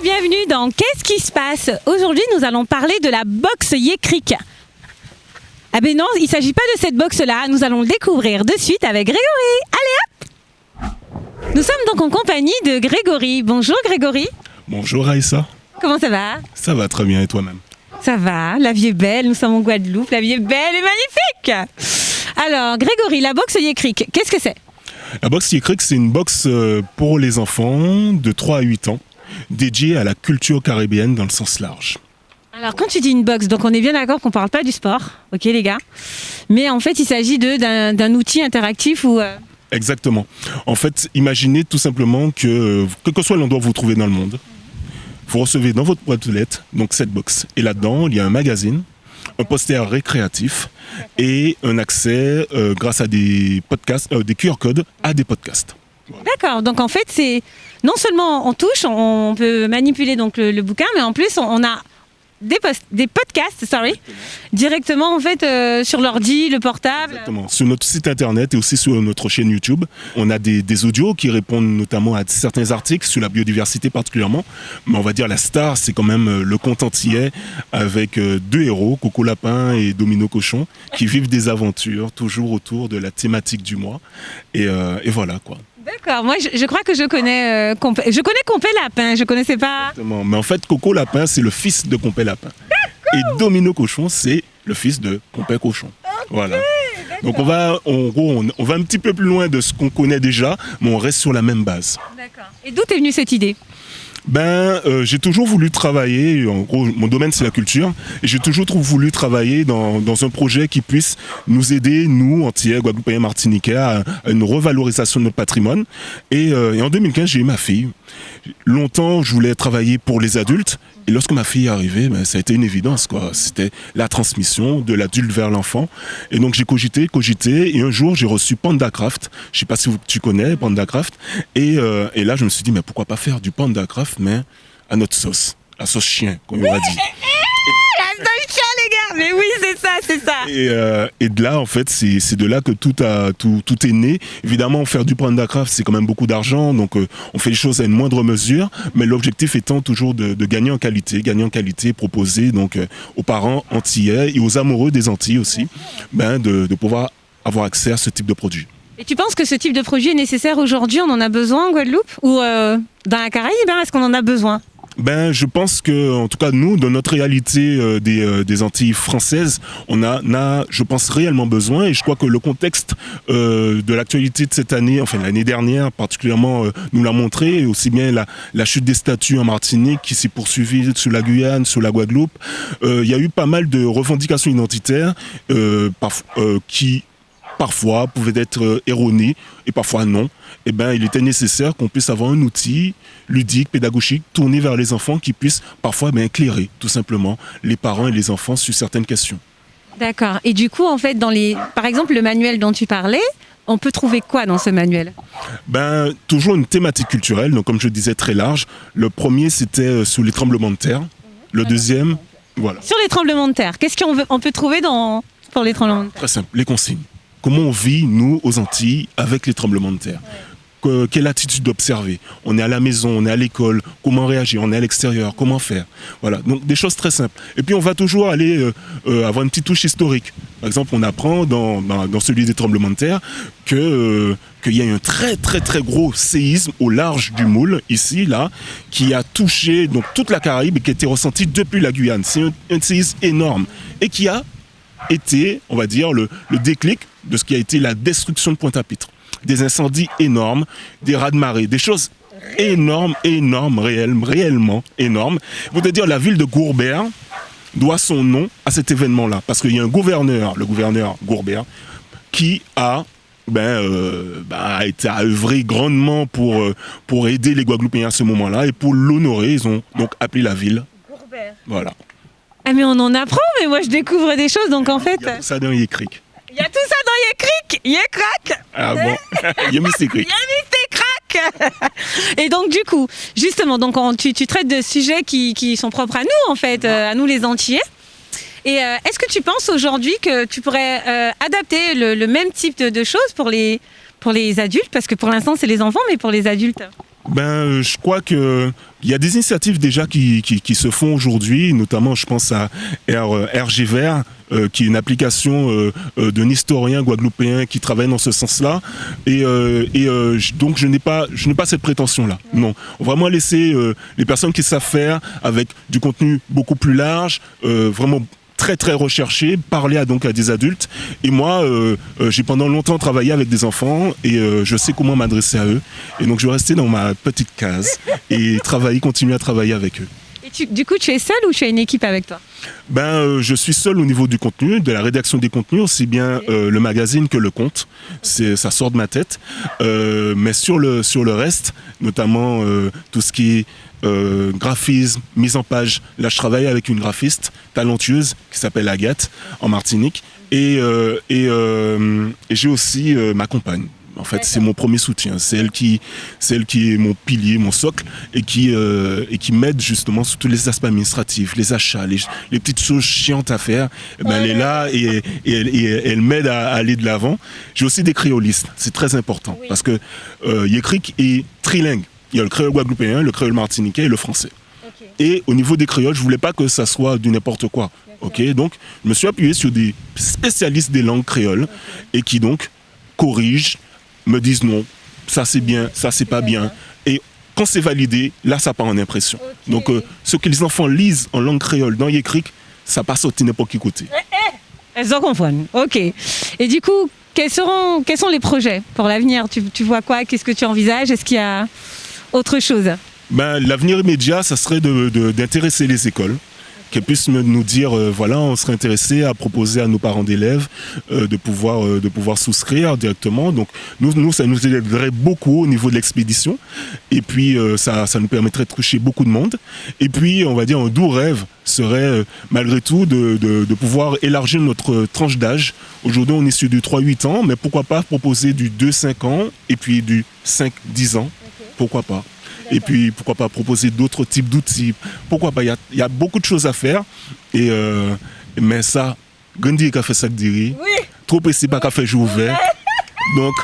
Bienvenue dans Qu'est-ce qui se passe? Aujourd'hui, nous allons parler de la boxe Yécric. Ah ben non, il ne s'agit pas de cette boxe-là. Nous allons le découvrir de suite avec Grégory. Allez hop! Nous sommes donc en compagnie de Grégory. Bonjour Grégory. Bonjour Aïssa. Comment ça va? Ça va très bien et toi-même? Ça va, la vie est belle, nous sommes en Guadeloupe, la vie est belle et magnifique. Alors Grégory, la boxe Yécric, qu'est-ce que c'est? La boxe Yécric, c'est une boxe pour les enfants de 3 à 8 ans. Dédié à la culture caribéenne dans le sens large. Alors quand tu dis une boxe, donc on est bien d'accord qu'on ne parle pas du sport, ok les gars, mais en fait il s'agit d'un outil interactif ou... Exactement. En fait, imaginez tout simplement que, quel que soit l'endroit où vous vous trouvez dans le monde, vous recevez dans votre boîte aux lettres donc cette boxe. Et là-dedans, il y a un magazine, un poster récréatif et un accès grâce à des podcasts, des QR codes à des podcasts. Voilà. D'accord, donc en fait c'est non seulement on touche, on peut manipuler donc le bouquin, mais en plus on a des podcasts, directement en fait sur l'ordi, le portable. Exactement. Sur notre site internet et aussi sur notre chaîne YouTube, on a des audios qui répondent notamment à certains articles sur la biodiversité particulièrement. Mais on va dire la star, c'est quand même le conte antillais avec 2 héros, Coco Lapin et Domino Cochon, qui vivent des aventures toujours autour de la thématique du mois. Et voilà quoi. D'accord, moi je crois que je connais Compé Lapin, je connaissais pas. Exactement, mais en fait Coco Lapin c'est le fils de Compé Lapin. Et Domino Cochon c'est le fils de Compé Cochon. Okay, voilà. Donc on va un petit peu plus loin de ce qu'on connaît déjà, mais on reste sur la même base. D'accord. Et d'où est venue cette idée? J'ai toujours voulu travailler, en gros mon domaine c'est la culture, et j'ai toujours voulu travailler dans un projet qui puisse nous aider, nous, Antillais, Guadeloupéens, Martiniquais, à une revalorisation de notre patrimoine. Et en 2015 j'ai eu ma fille. Longtemps je voulais travailler pour les adultes, et lorsque ma fille est arrivée, ça a été une évidence, quoi. C'était la transmission de l'adulte vers l'enfant. Et donc j'ai cogité, et un jour j'ai reçu PandaCraft. Je ne sais pas si tu connais PandaCraft. Et là je me suis dit, mais pourquoi pas faire du PandaCraft, mais à notre sauce, la sauce chien, comme on va dire. La sauce chien, les gars. Mais oui, c'est ça. Et de là, en fait, c'est de là que tout est né. Évidemment, faire du PandaCraft, c'est quand même beaucoup d'argent, donc on fait les choses à une moindre mesure, mais l'objectif étant toujours de gagner en qualité, proposer donc aux parents antillais et aux amoureux des Antilles aussi, de pouvoir avoir accès à ce type de produit. Et tu penses que ce type de produit est nécessaire aujourd'hui? On en a besoin en Guadeloupe? Ou dans la Caraïbe, est-ce qu'on en a besoin? Je pense que, en tout cas, nous, dans notre réalité des Antilles françaises, on a, je pense, réellement besoin. Et je crois que le contexte de l'actualité de cette année, enfin l'année dernière particulièrement, nous l'a montré. Aussi bien la chute des statuts en Martinique qui s'est poursuivie sur la Guyane, sur la Guadeloupe. Il y a eu pas mal de revendications identitaires qui parfois pouvaient être erronées et parfois non. Il était nécessaire qu'on puisse avoir un outil ludique, pédagogique, tourné vers les enfants qui puisse parfois éclairer tout simplement les parents et les enfants sur certaines questions. D'accord. Et du coup, en fait, par exemple, le manuel dont tu parlais, on peut trouver quoi dans ce manuel? Toujours une thématique culturelle, donc comme je disais, très large. Le premier, c'était sur les tremblements de terre. Le deuxième, voilà. Sur les tremblements de terre, qu'est-ce qu'on peut trouver pour les tremblements de terre? Très simple, les consignes. Comment on vit, nous, aux Antilles, avec les tremblements de terre? Quelle attitude d'observer? On est à la maison, on est à l'école, comment réagir? On est à l'extérieur, comment faire? Voilà, donc des choses très simples. Et puis on va toujours aller avoir une petite touche historique. Par exemple, on apprend dans celui des tremblements de terre qu'il y a eu un très très très gros séisme au large du Moule, ici, là, qui a touché donc, toute la Caraïbe et qui a été ressenti depuis la Guyane. C'est un séisme énorme et qui a été, on va dire, le déclic de ce qui a été la destruction de Pointe-à-Pitre. Des incendies énormes, des ras-de-marée, des choses énormes, réellement énormes. Vous devez dire, la ville de Gourbert doit son nom à cet événement-là, parce qu'il y a un gouverneur, le gouverneur Gourbert, qui a œuvré grandement pour aider les Guadeloupéens à ce moment-là, et pour l'honorer, ils ont donc appelé la ville Gourbert. Voilà. Ah mais on en apprend, mais moi je découvre des choses, donc en fait... Il y a tout ça dans Yécric. Il y a tout ça Yécrac. Ah bon. Yémis Crick. Et donc du coup, justement, donc tu traites de sujets qui sont propres à nous en fait, à nous les Antillais. Et est-ce que tu penses aujourd'hui que tu pourrais adapter le même type de choses pour les adultes, parce que pour l'instant c'est les enfants, mais pour les adultes? Je crois qu'il y a des initiatives déjà qui se font aujourd'hui, notamment je pense à RG Vert, qui est une application d'un historien guadeloupéen qui travaille dans ce sens-là. Donc je n'ai pas cette prétention-là. Non, on va vraiment laisser les personnes qui savent faire avec du contenu beaucoup plus large, vraiment très très recherché, parler à des adultes. Et moi, j'ai pendant longtemps travaillé avec des enfants et je sais comment m'adresser à eux. Et donc je vais rester dans ma petite case et continuer à travailler avec eux. Et du coup, tu es seul ou tu as une équipe avec toi? Je suis seul au niveau du contenu, de la rédaction des contenus, aussi bien le magazine que le conte. Ça sort de ma tête. Mais sur le reste, notamment tout ce qui est graphisme, mise en page. Là, je travaille avec une graphiste talentueuse qui s'appelle Agathe, en Martinique. Et j'ai aussi ma compagne. En fait, c'est mon premier soutien. C'est elle qui est mon pilier, mon socle, et qui m'aide justement sur tous les aspects administratifs, les achats, les petites choses chiantes à faire. Elle est là et elle m'aide à aller de l'avant. J'ai aussi des créolistes. C'est très important parce que Yécrac est trilingue. Il y a le créole guadeloupéen, le créole martiniquais et le français. Okay. Et au niveau des créoles, je voulais pas que ça soit du n'importe quoi. Okay. Donc, je me suis appuyé sur des spécialistes des langues créoles et qui donc corrigent, me disent non, ça c'est bien, ça c'est pas bien. Et quand c'est validé, là ça part en impression. Okay. Donc, ce que les enfants lisent en langue créole dans Yécrac, ça passe au n'importe quel côté. Elles en comprennent. Ok. Et du coup, quels sont les projets pour l'avenir? Tu vois quoi? Qu'est-ce que tu envisages? Est-ce qu'il y a autre chose? L'avenir immédiat, ça serait d'intéresser les écoles, qu'elles puissent nous dire, voilà, on serait intéressé à proposer à nos parents d'élèves de pouvoir souscrire directement. Donc nous, ça nous aiderait beaucoup au niveau de l'expédition. Et puis, ça nous permettrait de toucher beaucoup de monde. Et puis, on va dire, un doux rêve serait, malgré tout, de pouvoir élargir notre tranche d'âge. Aujourd'hui, on est sur du 3-8 ans, mais pourquoi pas proposer du 2-5 ans et puis du 5-10 ans. Pourquoi pas? Et puis, pourquoi pas proposer d'autres types d'outils? Pourquoi pas? Il y a beaucoup de choses à faire. Mais ça, Gandhi a fait ça que dirait. Trop précis, pas qu'à faire jour ouvert. Donc,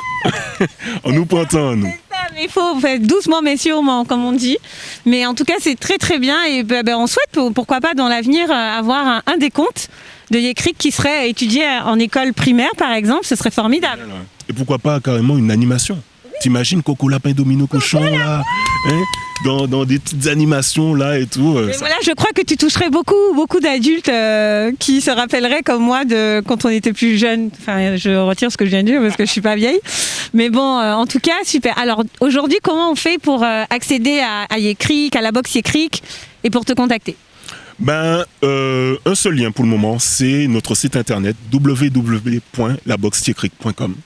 on nous prend temps, nous. Mais il faut faire doucement mais sûrement, comme on dit. Mais en tout cas, c'est très très bien. Et on souhaite, pourquoi pas, dans l'avenir, avoir un décompte de Yécrac qui serait étudié en école primaire, par exemple. Ce serait formidable. Et pourquoi pas, carrément, une animation? T'imagines Coco Lapin Domino Cochon là, hein, dans des petites animations là et tout. Voilà, je crois que tu toucherais beaucoup d'adultes qui se rappelleraient comme moi de quand on était plus jeune. Enfin, je retire ce que je viens de dire parce que je suis pas vieille. Mais bon, en tout cas, super. Alors aujourd'hui, comment on fait pour accéder à Yécrac, à la box Yécrac et pour te contacter? Un seul lien pour le moment, c'est notre site internet www.laboxyécrac.com.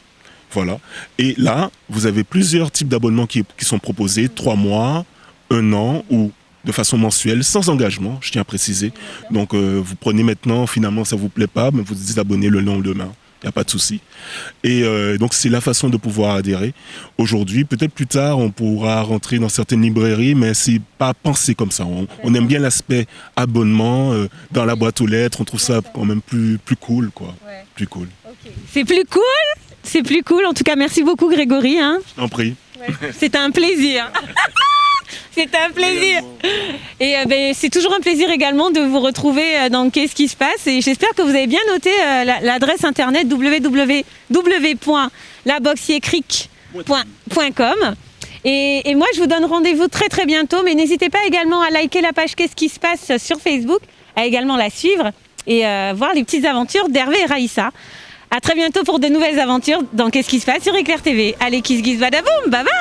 Voilà. Et là, vous avez plusieurs types d'abonnements qui sont proposés, 3 mois, 1 an ou de façon mensuelle, sans engagement, je tiens à préciser. Donc, vous prenez maintenant, finalement, ça ne vous plaît pas, mais vous désabonnez le lendemain. Il n'y a pas de souci. Et donc, c'est la façon de pouvoir adhérer. Aujourd'hui, peut-être plus tard, on pourra rentrer dans certaines librairies, mais c'est pas pensé comme ça. On aime bien l'aspect abonnement dans la boîte aux lettres. On trouve ça quand même plus cool, quoi. Ouais. Plus cool. Okay. C'est plus cool? C'est plus cool. En tout cas, merci beaucoup, Grégory. Hein. Je t'en prie. Ouais. C'est un plaisir. C'est un plaisir. Et c'est toujours un plaisir également de vous retrouver dans Qu'est-ce qui se passe. Et j'espère que vous avez bien noté l'adresse internet www.laboxyécrac.com. Et moi, je vous donne rendez-vous très très bientôt. Mais n'hésitez pas également à liker la page Qu'est-ce qui se passe sur Facebook, à également la suivre et voir les petites aventures d'Hervé et Raïssa. À très bientôt pour de nouvelles aventures dans Qu'est-ce qui se passe sur Éclair TV. Allez, kiss kiss badaboum, bye bye.